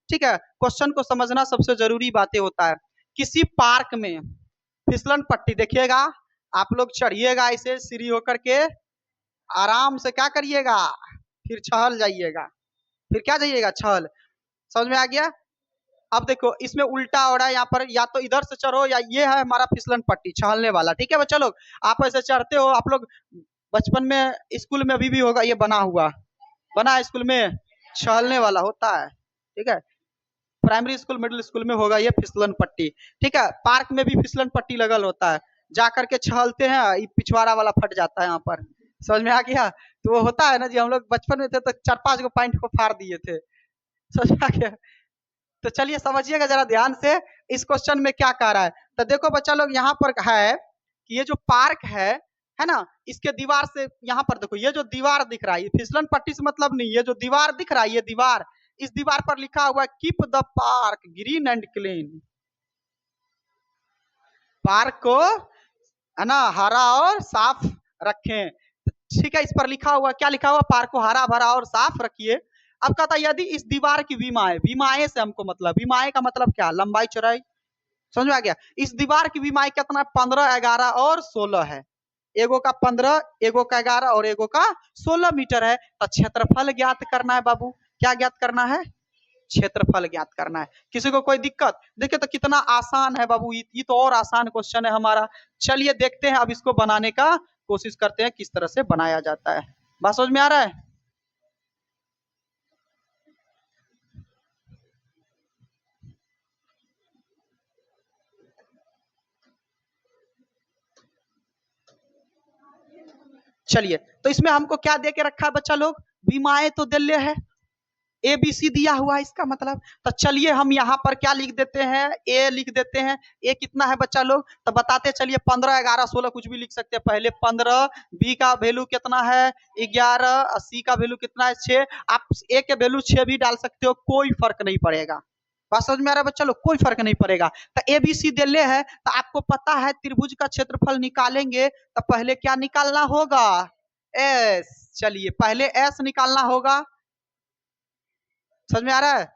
ठीक है, क्वेश्चन को समझना सबसे जरूरी बातें होता है। किसी पार्क में फिसलन पट्टी देखिएगा, आप लोग चढ़िएगा इसे सीढ़ी होकर के, आराम से क्या करिएगा, फिर छहल जाइएगा, फिर क्या जाइएगा, छहल। समझ में आ गया। अब देखो इसमें उल्टा हो रहा है, यहाँ पर या तो इधर से चढ़ो या ये है हमारा फिसलन पट्टी छहलने वाला। ठीक है बच्चा लोग, आप ऐसे चढ़ते हो, आप लोग बचपन में स्कूल में अभी भी होगा ये बना हुआ, बना स्कूल में छहलने वाला होता है। ठीक है, प्राइमरी स्कूल मिडिल स्कूल में होगा ये फिसलन पट्टी। ठीक है, पार्क में भी फिसलन पट्टी लगल होता है, जा करके छहलते हैं, पिछवाड़ा वाला फट जाता है यहाँ पर। समझ में आ गया। तो वो होता है ना जी, हम लोग बचपन में थे तो 4-5 को पॉइंट को फाड़ दिए थे। समझ में आ गया। तो चलिए समझिएगा जरा ध्यान से, इस क्वेश्चन में क्या कह रहा है। तो देखो बच्चा लोग यहाँ पर है कि ये जो पार्क है ना, इसके दीवार से यहाँ पर देखो, ये जो दीवार दिख रहा है, ये फिसलन पट्टी से मतलब नहीं, ये जो दीवार दिख रहा है, ये दीवार, इस दीवार पर लिखा हुआ है keep the park green and clean. Park को है ना हरा और साफ रखें। ठीक है, इस पर लिखा हुआ, क्या लिखा हुआ, पार्क को हरा भरा और साफ रखिए। अब कहता है यदि इस दीवार की विमाएं, विमाएं से हमको मतलब, विमाएं का मतलब क्या, लंबाई चौड़ाई। समझ में आ गया। इस दीवार की विमाएं कितना, 15, 11 और 16 है। एगो का 15, एगो का 11 और एगो का 16 मीटर है। तो क्षेत्रफल ज्ञात करना है बाबू। क्या ज्ञात करना है, क्षेत्रफल ज्ञात करना है। किसी को कोई दिक्कत, देखिए तो कितना आसान है बाबू, ये तो और आसान क्वेश्चन है हमारा। चलिए देखते हैं अब इसको बनाने का कोशिश करते हैं, किस तरह से बनाया जाता है। बात समझ में आ रहा है। चलिए, तो इसमें हमको क्या दे के रखा है बच्चा लोग, विमाएं तो दिल्ले है, ए बी सी दिया हुआ है इसका मतलब। तो चलिए हम यहाँ पर क्या लिख देते हैं, ए लिख देते हैं। ए कितना है बच्चा लोग, तो बताते चलिए, 15, 11, 16 कुछ भी लिख सकते हैं। पहले 15, बी का वैल्यू कितना है 11, सी का वैल्यू कितना है 6। आप ए के वैल्यू 6 भी डाल सकते हो, कोई फर्क नहीं पड़ेगा। बात समझ में आ रहा है बच्चा लोग, कोई फर्क नहीं पड़ेगा। तो ए बी सी दे ले है, तो आपको पता है त्रिभुज का क्षेत्रफल निकालेंगे तो पहले क्या निकालना होगा, एस। चलिए पहले एस निकालना होगा। समझ में आ रहा है।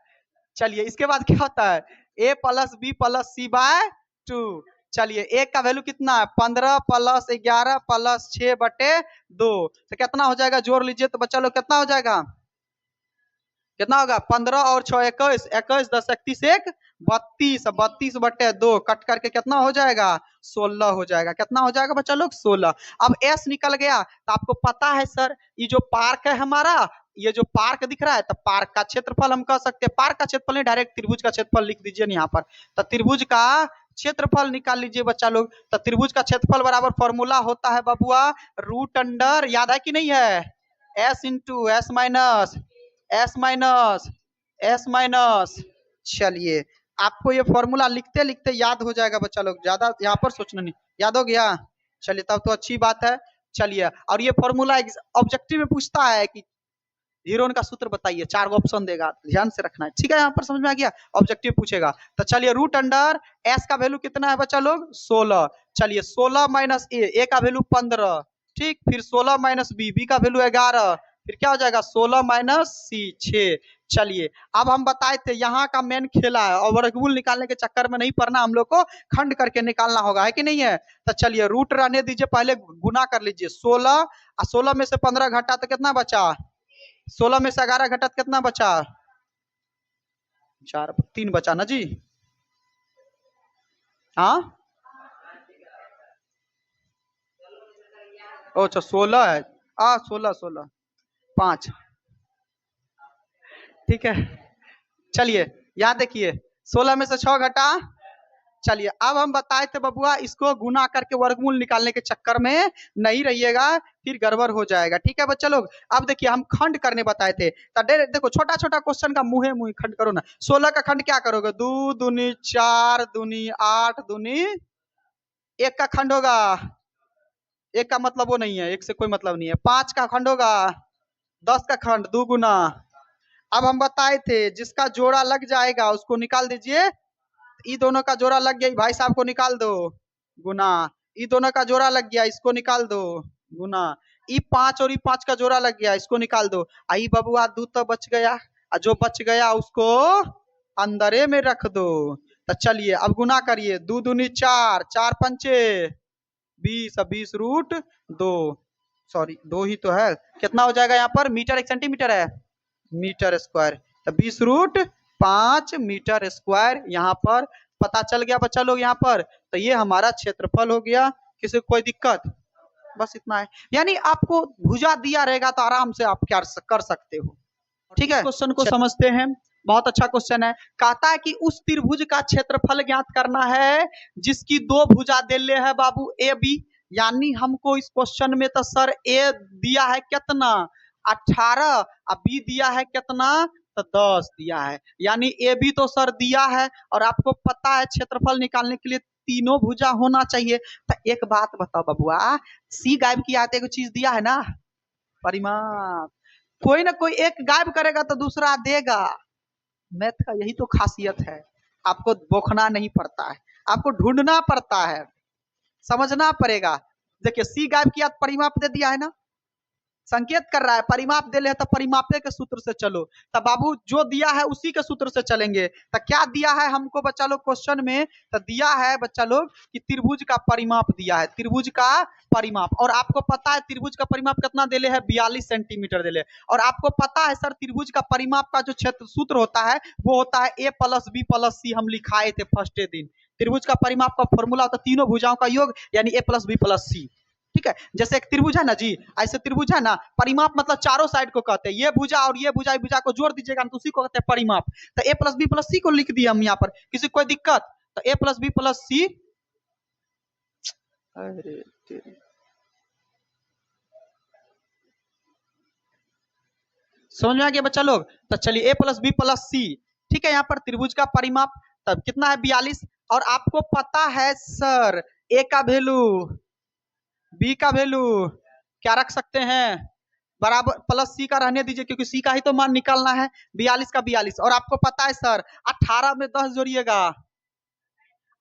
चलिए इसके बाद क्या होता है, ए प्लस बी प्लस सी बाय 2। चलिए ए का वैल्यू कितना है, 15 प्लस 11 प्लस 6/2। तो कितना हो जाएगा, जोड़ लीजिए तो बच्चा लोग कितना हो जाएगा, कितना होगा, 15 और 6 21, 21 10 31 1 32, 32/2 कट करके कितना हो जाएगा, 16 हो जाएगा। कितना हो जाएगा बच्चा लोग, 16। अब एस निकल गया, तो आपको पता है सर, ये जो पार्क है हमारा, ये जो पार्क दिख रहा है, तो पार्क का क्षेत्रफल हम कह सकते हैं, पार्क का क्षेत्रफल नहीं, डायरेक्ट त्रिभुज का क्षेत्रफल लिख दीजिए यहाँ पर। तो त्रिभुज का क्षेत्रफल निकाल लीजिए बच्चा लोग। तो त्रिभुज का क्षेत्रफल बराबर फॉर्मूला होता है बबुआ, रूट अंडर, याद है कि नहीं है, S into S minus S minus S minus. चलिए आपको ये फॉर्मूला लिखते लिखते याद हो जाएगा बच्चा लोग, ज्यादा यहाँ पर सोचना नहीं, याद हो गया। चलिए तब तो अच्छी बात है। चलिए, और ये फॉर्मूला ऑब्जेक्टिव में पूछता है कि हीरोन का सूत्र बताइए, 4 ऑप्शन देगा, ध्यान से रखना है। ठीक है, यहाँ पर समझ में आ गया, ऑब्जेक्टिव पूछेगा। तो चलिए रूट अंडर एस का वैल्यू कितना है बच्चा लोग, 16। चलिए 16 माइनस ए का वैल्यू 15, ठीक, फिर 16 माइनस बी का वैल्यू 11, फिर क्या हो जाएगा 16 माइनस सी 6। चलिए अब हम बताए थे यहाँ का मेन खेला है, और वर्गमूल निकालने के चक्कर में नहीं पड़ना, हम लोग को खंड करके निकालना होगा, है कि नहीं है। तो चलिए रूट रहने दीजिए, पहले गुना कर लीजिए, 16 और 16 में से 15 घटा तो कितना बचा, 16 में से 11 घटा तो कितना बचा, 4 3 बचा ना जी। हाँ अच्छा 16 है, 16 5। ठीक है, चलिए याद देखिए, 16 में से 6 घटा। चलिए अब हम बताए थे बबुआ, इसको गुना करके वर्गमूल निकालने के चक्कर में नहीं रहिएगा, फिर गड़बड़ हो जाएगा। ठीक है बच्चा लोग, अब देखिए हम खंड करने बताए थे, तो देखो छोटा छोटा क्वेश्चन का मुहे मुहे खंड करो ना। 16 का खंड क्या करोगे, 2 दूनी 4 दूनी 8 दूनी 1 का खंड होगा, 1 का मतलब वो नहीं है, 1 से कोई मतलब नहीं है। 5 का खंड होगा, 10 का खंड 2 गुना। अब हम बताए थे जिसका जोड़ा लग जाएगा उसको निकाल दीजिए, ई दोनों का जोड़ा लग गया, भाई साहब को निकाल दो, गुना। ई दोनों का जोड़ा लग गया, इसको निकाल दो, गुना। ई 5 और ई 5 का जोड़ा लग गया, इसको निकाल दो। आई बबुआ 2 तो बच गया, और जो बच गया उसको अंदरे में रख दो। तो चलिए अब गुना करिए, 2 दूनी 4, 4 पंचे 20, 20√2, सॉरी 2 ही तो है, कितना हो जाएगा यहाँ पर, मीटर 1 सेंटीमीटर है, मीटर स्क्वायर, तो 20√5 मीटर स्क्वायर यहाँ पर पता चल गया बच्चा लोग यहाँ पर। तो ये हमारा क्षेत्रफल हो गया। किसी को कोई दिक्कत? बस इतना है, यानी आपको भुजा दिया रहेगा तो आराम से आप क्या कर सकते हो। ठीक है, क्वेश्चन को समझते हैं, बहुत अच्छा क्वेश्चन है। कहता है कि उस त्रिभुज का क्षेत्रफल ज्ञात करना है जिसकी 2 भुजा दिले है बाबू ए बी। यानी हमको इस क्वेश्चन में तो सर ए दिया है कितना 18 और बी दिया है कितना तो 10 दिया है, यानी ए बी तो सर दिया है और आपको पता है क्षेत्रफल निकालने के लिए तीनों भुजा होना चाहिए। तो एक बात बताओ बबुआ, सी गायब किया है तो एक चीज दिया है ना, परिमाप। कोई ना कोई एक गायब करेगा तो दूसरा देगा। मैथ का यही तो खासियत है, आपको बोखना नहीं पड़ता है, आपको ढूंढना पड़ता है, समझना पड़ेगा। देखिए सी गायब किया, परिमाप दे दिया है ना, संकेत कर रहा है परिमाप दे ले तो परिमापे के सूत्र से चलो। तब बाबू जो दिया है उसी के सूत्र से चलेंगे। तो क्या दिया है हमको बच्चा लोग क्वेश्चन में, तो दिया है बच्चा लोग कि त्रिभुज का परिमाप दिया है, त्रिभुज का परिमाप। और आपको पता है त्रिभुज का परिमाप कितना देले है, 42 सेंटीमीटर देले। और आपको पता है सर त्रिभुज का परिमाप का जो क्षेत्र सूत्र होता है वो होता है a + b + c, हम लिखाए थे फर्स्ट दिन। त्रिभुज का परिमाप का फॉर्मूला होता है तीनों भुजाओं का योग, यानी a + b + c। ठीक है, जैसे एक त्रिभुज है ना जी, ऐसे त्रिभुज है ना, परिमाप मतलब चारों साइड को कहते हैं, ये भुजा और ये भुजा को जोड़ दीजिएगा तो उसी को कहते हैं परिमाप। तो a + b + c को लिख दिया हम यहाँ पर, किसी कोई दिक्कत? तो a + b + c, अरे समझ में आ गया बच्चा लोग? तो चलिए a + b + c, ठीक है, यहाँ पर त्रिभुज का परिमाप तब कितना है 42। और आपको पता है सर a का वैल्यू b का वैल्यू क्या रख सकते हैं, बराबर प्लस सी का रहने दीजिए क्योंकि सी का ही तो मान निकालना है, 42 का 42। और आपको पता है सर 18 में 10 जोड़िएगा,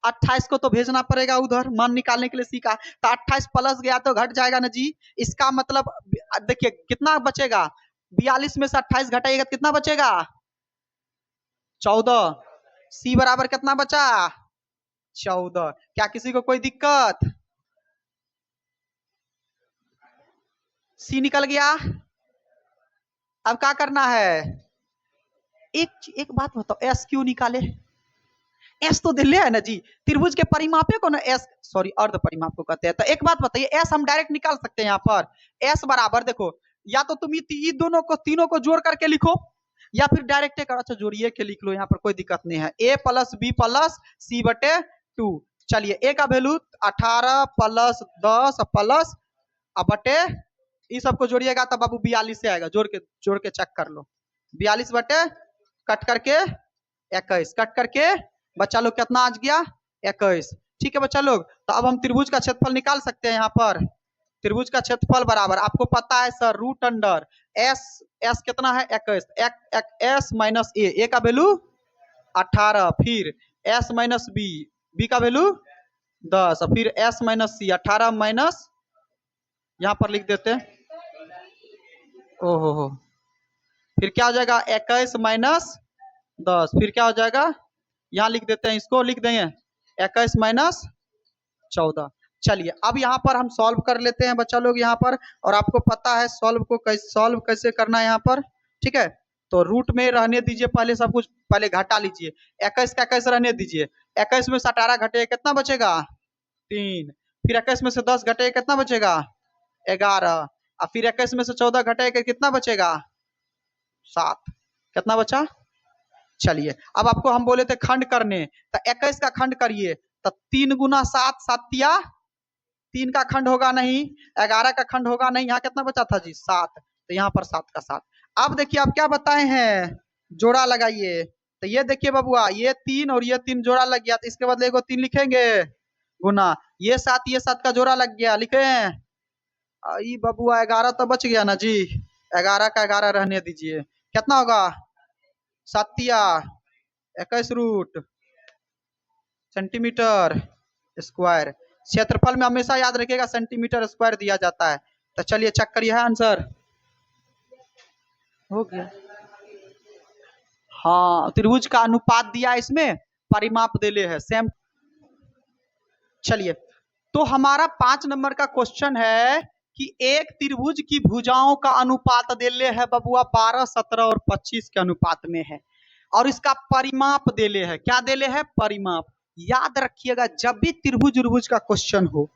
28 को तो भेजना पड़ेगा उधर मान निकालने के लिए सी का, तो 28 प्लस गया तो घट जाएगा ना जी। इसका मतलब देखिए कितना बचेगा, 42 में से 28 घटाइएगा कितना बचेगा, 14। सी बराबर कितना बचा, 14। क्या किसी को कोई दिक्कत? सी निकल गया। अब क्या करना है, एक बात बताओ, एस क्यों निकाले, एस तो दिले है ना जी, त्रिभुज के परिमापे को ना एस, सॉरी अर्ध परिमाप को कहते हैं। तो एक बात बताइए, एस हम डायरेक्ट निकाल सकते हैं यहाँ पर, एस बराबर देखो, या तो तुम ये दोनों को तीनों को जोड़ करके लिखो या फिर डायरेक्ट कर, अच्छा जोड़िए के लिख लो, यहाँ पर कोई दिक्कत नहीं है। a + b + c/2। चलिए a का वैल्यू 18 + 10 प्लस बटे ये सबको जोड़िएगा तब बाबू 42 से आएगा, जोड़ के चेक कर लो, 42 बटे कट करके 21, कट करके बच्चा लोग कितना आज गया 21। ठीक है बच्चा लोग, तो अब हम त्रिभुज का क्षेत्रफल निकाल सकते हैं। यहाँ पर त्रिभुज का क्षेत्रफल बराबर आपको पता है सर √अंडर एस कितना है 21, एस माइनस ए का वैल्यू 18, फिर एस माइनस बी का वैल्यू 10, फिर एस माइनस सी 18 माइनस, यहाँ पर लिख देते हैं, ओहो, फिर क्या हो जाएगा 21 माइनस 10, फिर क्या हो जाएगा, यहाँ लिख देते हैं, इसको लिख देंगे 21 माइनस 14। चलिए अब यहाँ पर हम सॉल्व कर लेते हैं बच्चा लोग यहाँ पर, और आपको पता है सॉल्व कैसे करना है यहाँ पर। ठीक है, तो रूट में रहने दीजिए पहले सब कुछ, पहले घटा लीजिए, 21 का 21 रहने दीजिए, 21 में से 18 घटे कितना बचेगा 3, फिर 21 में से 10 घटे कितना बचेगा 11, और फिर 21 में से 14 घटे कितना बचेगा 7, कितना बचा। चलिए अब आपको हम बोले थे खंड करने, तो 21 का खंड करिए, तो 3 × 7 7 3 का खंड होगा नहीं, 11 का खंड होगा नहीं, यहाँ कितना बचा था जी 7, तो यहाँ पर 7 का 7। अब देखिए आप क्या बताए हैं, जोड़ा लगाइए, तो ये देखिए बबुआ ये 3 और ये 3 जोड़ा लग गया, तो इसके बदले को 3 लिखेंगे गुना, ये 7 का जोड़ा लग गया, लिखे बबुआ 11 तो बच गया ना जी, 11 का 11 रहने दीजिए, कितना होगा 7 21 सेंटीमीटर स्क्वायर। क्षेत्रफल में हमेशा याद रखिएगा सेंटीमीटर स्क्वायर दिया जाता है। तो चलिए चेक करिए है आंसर हो गया, हाँ, त्रिभुज का अनुपात दिया है, इसमें परिमाप देले है सेम। चलिए, तो हमारा 5 नंबर का क्वेश्चन है कि एक त्रिभुज की भुजाओं का अनुपात देले है बबुआ 12, 17 और 25 के अनुपात में है, और इसका परिमाप देले है। क्या देले है? परिमाप। याद रखिएगा, जब भी त्रिभुज का क्वेश्चन हो,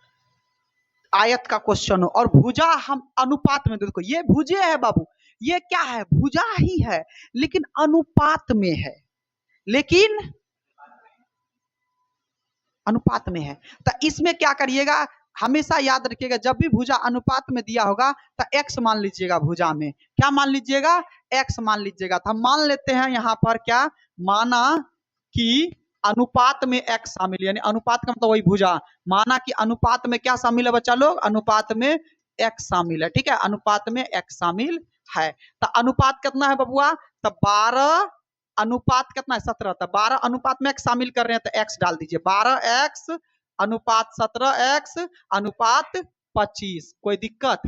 आयत का क्वेश्चन हो और भुजा हम अनुपात में, देखो ये भुजे है बाबू, ये क्या है? भुजा ही है, लेकिन अनुपात में है, लेकिन अनुपात में है। तो इसमें क्या करिएगा, हमेशा याद रखिएगा, जब भी भुजा अनुपात में दिया होगा तो x मान लीजिएगा। भुजा में क्या मान लीजिएगा? x मान लीजिएगा। तो हम मान लेते हैं यहाँ पर, क्या माना कि अनुपात में x शामिल, यानी अनुपात का मतलब वही भुजा। माना कि अनुपात में क्या शामिल है बच्चा लोग? अनुपात में x शामिल है। ठीक है, अनुपात में x शामिल है। तो अनुपात कितना है बबुआ? तो 12 अनुपात कितना है? 17। तो 12 अनुपात में x शामिल कर रहे हैं तो x डाल दीजिए। 12x अनुपात 17x अनुपात 25। कोई दिक्कत?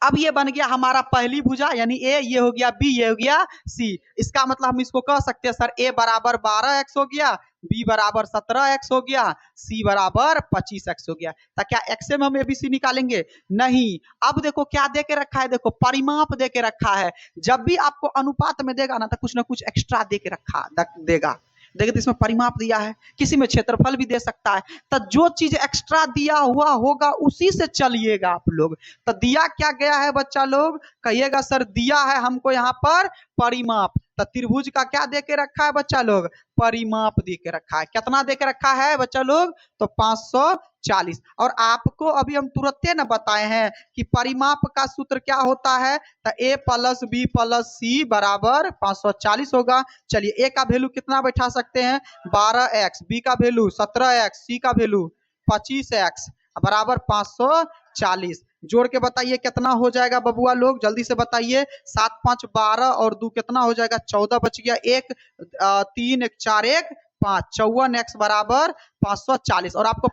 अब ये बन गया हमारा पहली भुजा, यानी ए, ये हो गया बी, ये हो गया सी। इसका मतलब हम इसको कह सकते हैं सर ए बराबर 12x हो गया, बी बराबर 17x हो गया, सी बराबर 25x हो गया। तो क्या x में हम एबीसी निकालेंगे? नहीं। अब देखो क्या दे के रखा है, देखो परिमाप दे के रखा है। जब भी आपको अनुपात में देगा ना तो कुछ एक्स्ट्रा दे के रखा देगा। देखिए, तो इसमें परिमाप दिया है, किसी में क्षेत्रफल भी दे सकता है। तो जो चीज एक्स्ट्रा दिया हुआ होगा उसी से चलिएगा आप लोग। तो दिया क्या गया है बच्चा लोग? कहिएगा सर दिया है हमको यहाँ पर परिमाप। तो त्रिभुज का क्या दे के रखा है बच्चा लोग? परिमाप दे के रखा है। कितना दे के रखा है बच्चा लोग? तो 540। और आपको अभी हम तुरंत ना बताए हैं कि परिमाप का सूत्र क्या होता है। तो a प्लस बी प्लस सी बराबर 540 होगा। चलिए, a का वैल्यू कितना बैठा सकते हैं? 12x, b का वैल्यू 17x, c का वैल्यू 25x बराबर 540। जोड़ के बताइए कितना हो जाएगा बबुआ लोग, जल्दी से बताइए। 7 5 12 और 2 कितना हो जाएगा? 14 बच गया। 1 3 1 4 1 5, 54x बराबर 540। और आपको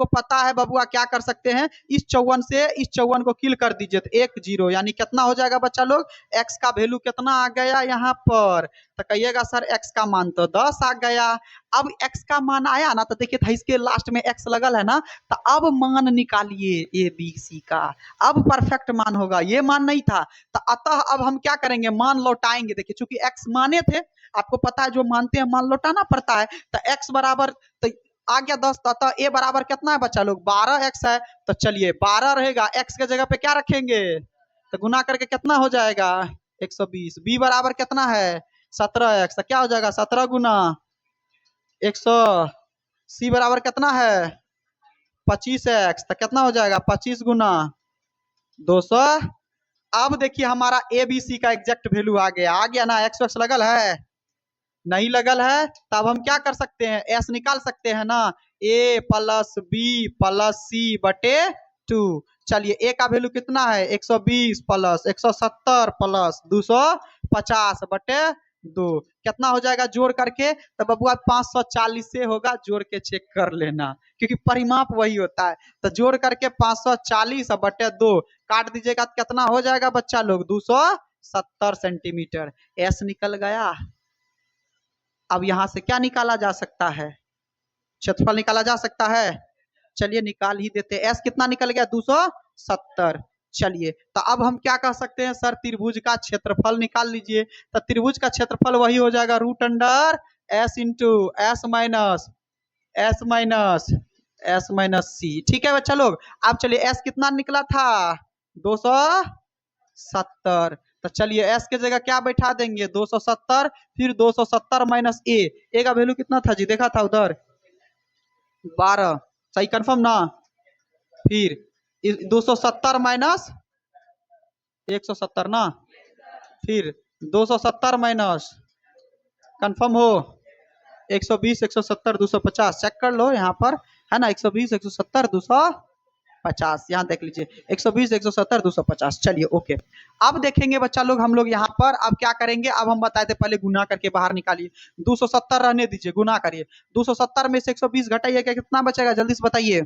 पता है बबुआ क्या कर सकते हैं? इस 54 से इस 54 को किल कर दीजिए तो 1 0, यानी कितना हो जाएगा बच्चा लोग? x का वैल्यू कितना आ गया यहाँ पर? तो कहिएगा सर x का मान तो 10 आ गया। अब x का मान आया ना तो देखिए, इसके लास्ट में x लगल है ना, तो अब मान निकालिए ए बी सी का। अब परफेक्ट मान होगा, ये मान नहीं था। तो अतः अब हम क्या करेंगे? मान लौटाएंगे। देखिए, चूंकि x माने थे, आपको पता है जो मानते हैं मान लौटाना पड़ता है। तो x बराबर तो आ गया 10। तो ए बराबर कितना है बच्चा लोग? 12x है। तो चलिए 12 रहेगा, x के जगह पे क्या रखेंगे? तो गुना करके कितना हो जाएगा? 120। बी बराबर कितना है? 17x। तो क्या हो जाएगा? 17 गुना 100। सी बराबर कितना है? 25x। तो कितना हो जाएगा? 25 गुना 200। अब देखिए हमारा ए बी सी का एग्जैक्ट वैल्यू आ गया ना। x लगल है? नहीं लगल है। तब हम क्या कर सकते हैं? एस निकाल सकते हैं ना। ए प्लस बी प्लस सी बटे 2। चलिए, ए का वैल्यू कितना है? 120 प्लस 170 प्लस 250 बटे 2। कितना हो जाएगा जोड़ करके? तो बबुआ 540 से होगा, जोड़ के चेक कर लेना, क्योंकि परिमाप वही होता है। तो जोड़ करके 540 बटे 2 काट दीजिएगा तो कितना हो जाएगा बच्चा लोग? 270 सेंटीमीटर। एस निकल गया। अब यहां से क्या निकाला जा सकता है? क्षेत्रफल निकाला जा सकता है। चलिए निकाल ही देते। एस कितना निकल गया? 270। चलिए, तो अब हम क्या कह सकते हैं? सर त्रिभुज का क्षेत्रफल निकाल लीजिए। तो त्रिभुज का क्षेत्रफल वही हो जाएगा root under S into S minus S minus S minus C. ठीक है बच्चा लोग। अब चलिए, एस कितना निकला था? 270। तो चलिए एस के जगह क्या बैठा देंगे? 270। फिर 270 माइनस ए का वैल्यू कितना था जी? देखा था उधर 12। सही कंफर्म ना? फिर 270 माइनस 170 ना। फिर 270 माइनस कंफर्म हो 120 170 250। चेक कर लो यहाँ पर, है ना। 120 170 250, यहाँ देख लीजिए 120 170 250। चलिए ओके। अब देखेंगे बच्चा लोग हम लोग यहाँ पर अब क्या करेंगे। अब हम बताए थे पहले गुना करके बाहर निकालिए। 270 रहने दीजिए, गुना करिए। 270 में से 120 घटाइए, क्या कितना बचेगा? जल्दी से बताइए।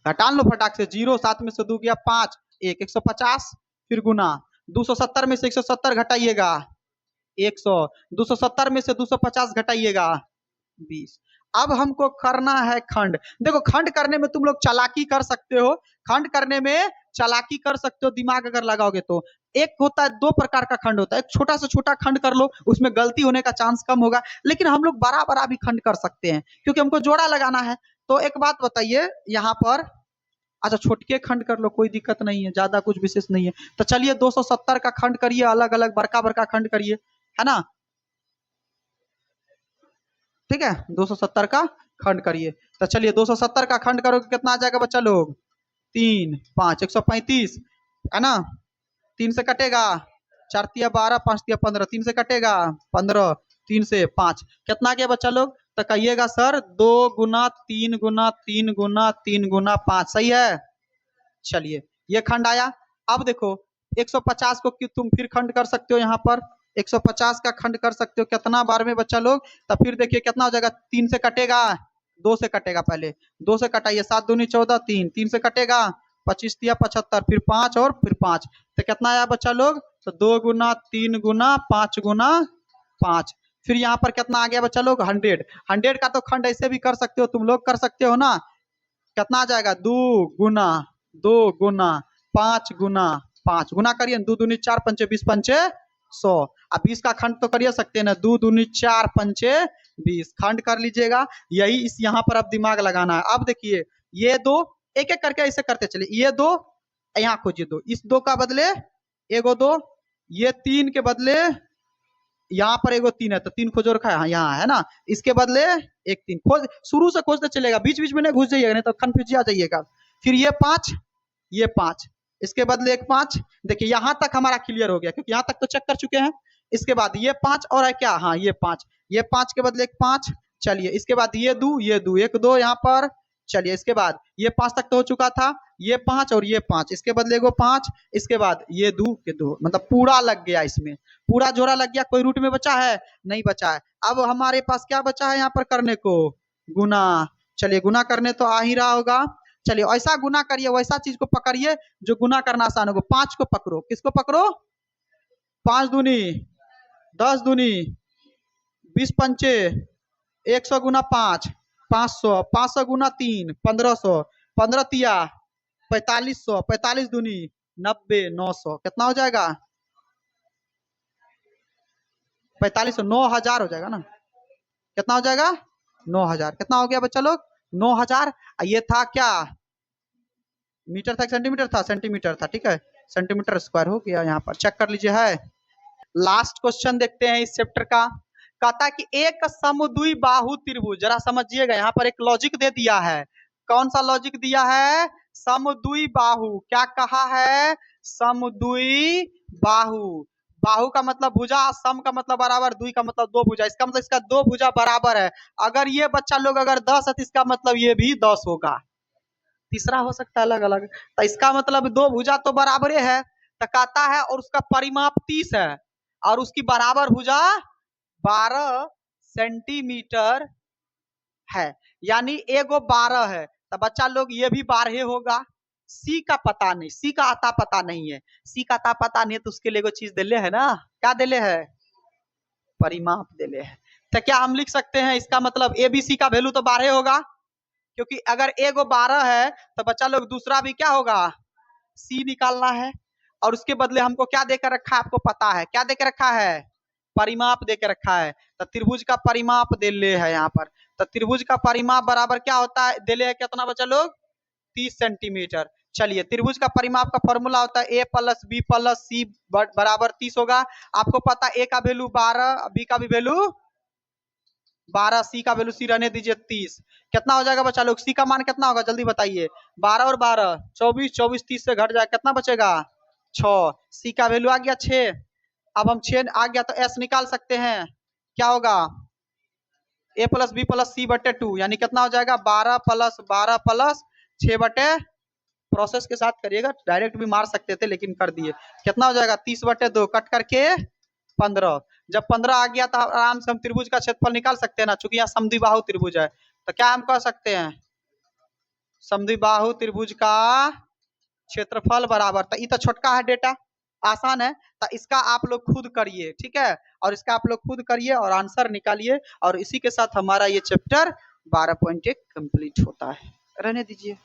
घटा लो फटाक से। 0 7 में से 2 गया 5, 1 150। फिर गुना, 270 में से 170 घटाइएगा 100, 270 में से 250 घटाइएगा 20। अब हमको करना है खंड। देखो खंड करने में तुम लोग चालाकी कर सकते हो, खंड करने में चालाकी कर सकते हो दिमाग अगर लगाओगे तो। एक होता है, दो प्रकार का खंड होता है, एक छोटा से छोटा खंड कर लो, उसमें गलती होने का चांस कम होगा, लेकिन हम लोग बड़ा बड़ा भी खंड कर सकते हैं क्योंकि हमको जोड़ा लगाना है। तो एक बात बताइए यहाँ पर, अच्छा छोटके खंड कर लो, कोई दिक्कत नहीं है, ज्यादा कुछ विशेष नहीं है। तो चलिए 270 का खंड करिए, अलग अलग बड़का बड़का खंड करिए, है ना, ठीक है, 270 का खंड करिए। तो चलिए 270 का खंड करोगे कितना आ जाएगा बच्चा लोग, 3 5 135, है ना, 3 से कटेगा, 4 तिया 12, 5 तिया 15, 3 से कटेगा 15, 3 से 5, कितना आ गया बच्चा लोग, तो कहिएगा सर 2 गुना 3 गुना 3 गुना 3 गुना 5, सही है। चलिए ये खंड आया। अब देखो 150 को तुम फिर खंड कर सकते हो, यहाँ पर 150 का खंड कर सकते हो कितना बार में बच्चा लोग, तो फिर देखिए कितना हो जाएगा, 3 से कटेगा, 2 से कटेगा, पहले 2 से कटाइए, 7 दूनी 14, 3 3 से कटेगा, 25 तिया 75, फिर 5 और फिर 5, तो कितना आया बच्चा लोग, तो 2 गुना 3 गुना 5 गुना 5। फिर यहाँ पर कितना आ गया बच्चा लोग, 100। 100 का तो खंड ऐसे भी कर सकते हो, तुम लोग कर सकते हो ना, कितना आ जाएगा, 2 गुना 5 गुना 5, गुना करिए, 2 दूनी 4 पंचे 20 पंचे 100। अब 20 का खंड तो करिए सकते हैं ना, 2 दूनी 4 पंचे 20, खंड कर लीजिएगा। यही इस यहाँ पर अब दिमाग लगाना है। अब देखिए ये दो, एक एक करके ऐसे करते चलिए, ये दो यहाँ खोजिए, दो इस दो का बदले एगो दो, ये 3 के बदले यहाँ पर एगो 3 है तो 3 खोजो रखा है यहाँ, है ना, इसके बदले एक 3 खोज, शुरू से खोजते चलेगा, बीच बीच में नहीं घुस जाइएगा, नहीं तो कंफ्यूज आ जाइएगा। फिर ये 5, ये 5, इसके बदले एक 5, देखिए यहाँ तक हमारा क्लियर हो गया क्योंकि यहाँ तक तो चेक कर चुके हैं। इसके बाद ये 5 और है क्या, हाँ ये 5, ये 5 के बदले एक 5, चलिए इसके बाद ये 2 ये 2 एक 2 यहाँ पर, चलिए इसके बाद ये 5 तक तो हो चुका था, ये 5 और ये 5, इसके बदले एगो 5, इसके बाद ये 2 के 2, मतलब पूरा लग गया, इसमें पूरा जोड़ा लग गया, कोई रूट में बचा है नहीं बचा है। अब हमारे पास क्या बचा है यहाँ पर करने को, गुना। चलिए गुना करने तो आ ही रहा होगा, चलिए ऐसा गुना करिए, वैसा चीज को पकड़िए जो गुना करना आसान होगा। 5 को पकड़ो, किसको पकड़ो, 5 दूनी 10 दूनी 20 पंचे 100 गुना 5 500, 500 गुना 3 1500, 15 तिया 4500, 45 दूनी 90, 900, कितना हो जाएगा, 4500, 9000 हो जाएगा ना, कितना हो जाएगा 9000, कितना हो गया बच्चा लोग 9000। ये था क्या, मीटर था सेंटीमीटर था, सेंटीमीटर था, ठीक है, सेंटीमीटर स्क्वायर हो गया, यहाँ पर चेक कर लीजिए है। लास्ट क्वेश्चन देखते हैं इस चैप्टर का, कहता है कि एक समद्वि बाहु त्रिभुज, जरा समझिएगा यहाँ पर एक लॉजिक दे दिया है, कौन सा लॉजिक दिया है, समद्वि बाहु, क्या कहा है, समद्वि बाहु, बाहु का मतलब भुजा, सम का मतलब बराबर, दुई का मतलब दो भुजा, इसका मतलब इसका दो भुजा बराबर है। अगर ये बच्चा लोग अगर 10 है तो इसका मतलब ये भी 10 होगा, तीसरा हो सकता है अलग अलग, तो इसका मतलब दो भुजा तो बराबर है, तो कहता है और उसका परिमाप 30 है और उसकी बराबर भुजा 12 सेंटीमीटर है, यानी एगो 12 है, तो बच्चा लोग ये भी 12 होगा। सी का पता नहीं, सी का आता पता नहीं है, सी का आता पता नहीं है तो उसके लिए एगो चीज दिले है ना, क्या दिले है, परिमाप दिले है। तो क्या हम लिख सकते हैं इसका मतलब एबीसी का वैल्यू तो 12 होगा, क्योंकि अगर एगो 12 है तो बच्चा लोग दूसरा भी क्या होगा, सी निकालना है, और उसके बदले हमको क्या देकर रखा है, आपको पता है क्या देकर रखा है, परिमाप देकर रखा है। तो त्रिभुज का परिमाप दे ले है यहाँ पर, तो त्रिभुज का परिमाप बराबर क्या होता है, दे ले है कितना बच्चा लोग, 30 सेंटीमीटर। चलिए त्रिभुज का परिमाप का फॉर्मूला होता है ए प्लस बी प्लस सी बराबर 30 होगा। आपको पता ए का वैल्यू 12, बी का भी वैल्यू 12, सी का वैल्यू सी रहने दीजिए 30, कितना हो जाएगा बच्चा लोग, सी का मान कितना होगा जल्दी बताइए, 12 और 12 24, 24 30 से घट जाए कितना बचेगा 6, सी का वैल्यू आ गया 6। अब हम 6 आ गया तो एस निकाल सकते हैं, क्या होगा, ए प्लस बी प्लस सी बटे 2, यानी कितना हो जाएगा 12 प्लस 12 प्लस 6 बटे, प्रोसेस के साथ करिएगा, डायरेक्ट भी मार सकते थे लेकिन कर दिए, कितना हो जाएगा 30 बटे 2 कट करके 15। जब 15 आ गया तो आराम से हम त्रिभुज का क्षेत्रफल निकाल सकते हैं ना, चूंकि यहाँ समद्विबाहु त्रिभुज है, तो क्या हम कह सकते हैं, समद्विबाहु त्रिभुज का क्षेत्रफल बराबर, तो ये तो छोटका है डेटा, आसान है, तो इसका आप लोग खुद करिए, ठीक है। और इसका आप लोग खुद करिए और आंसर निकालिए, और इसी के साथ हमारा ये चैप्टर 12.1 कंप्लीट होता है। रहने दीजिए।